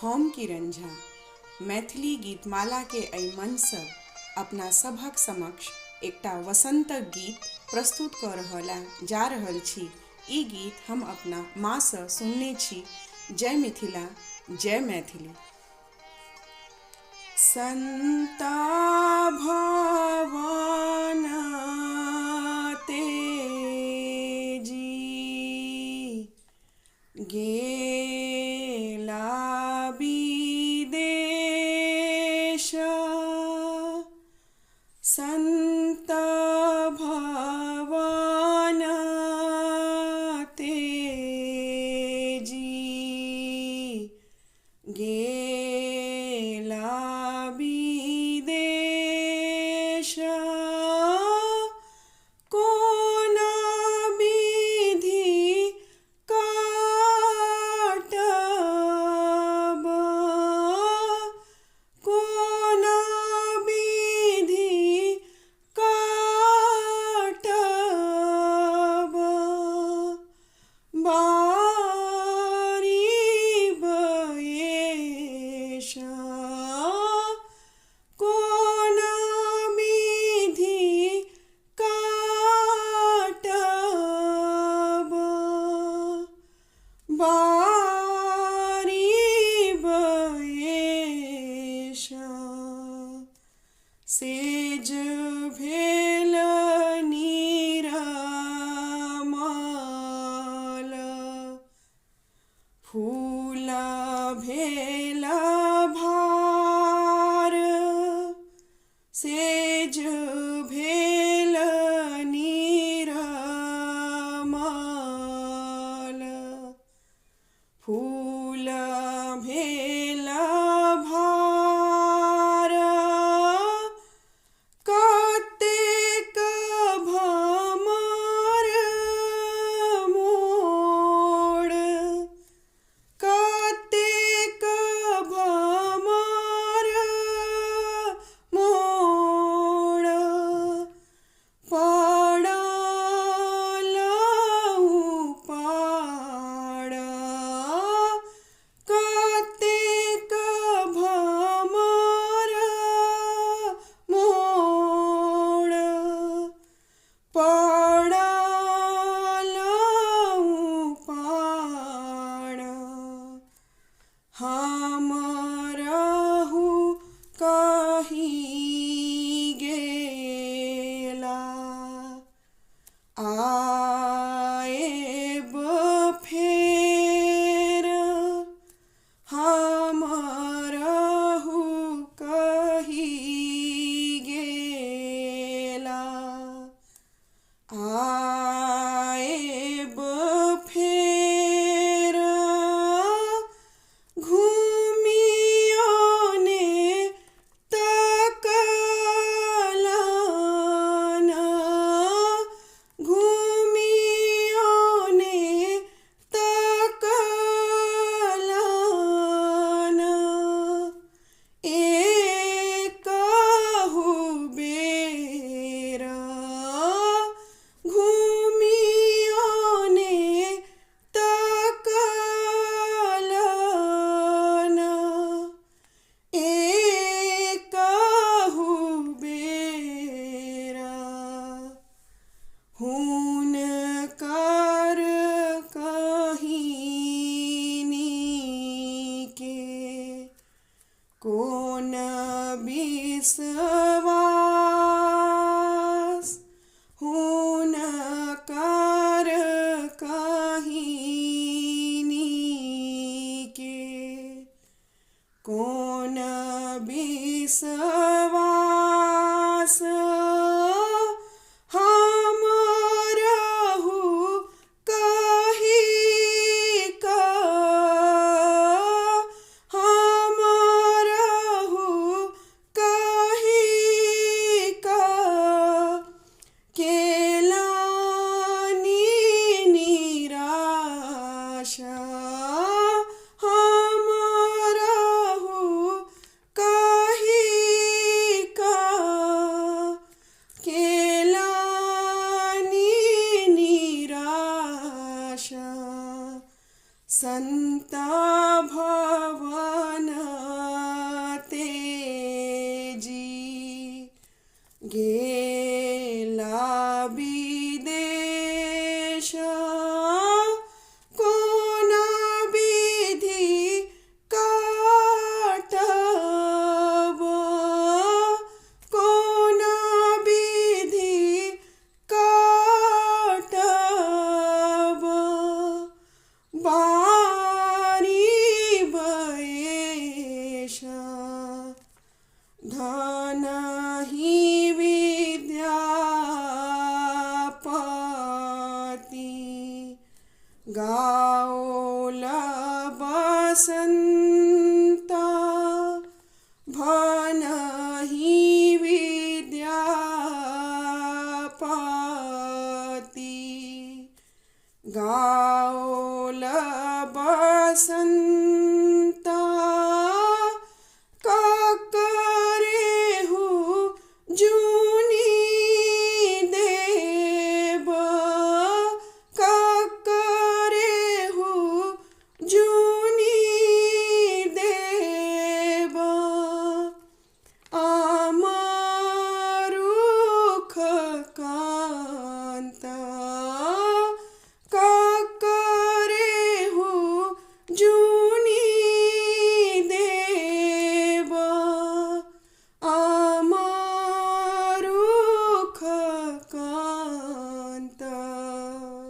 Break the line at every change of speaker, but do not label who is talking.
हम किरण झा मैथिली गीतमाला के एहि मंच सँ अपना सभक समक्ष एकटा वसंतक गीत प्रस्तुत कऽ जा रहल छी। ई गीत हम अपना माँ सँ सुनने छी। जय मिथिला, जय मैथिली। संता भवन तेजी गेला विदेश, संत भवन तेजी गेला विदेश, विदेश कोना विधि काटब कोना विधि काटब बारी बयेश धनहि विद्यापति गाओल बसंत भनहि विद्यापति गाओल बसंत ककरेहु जूनी देव ककरेहु जूनी देव अमरुख कांत ककरेहु जूनी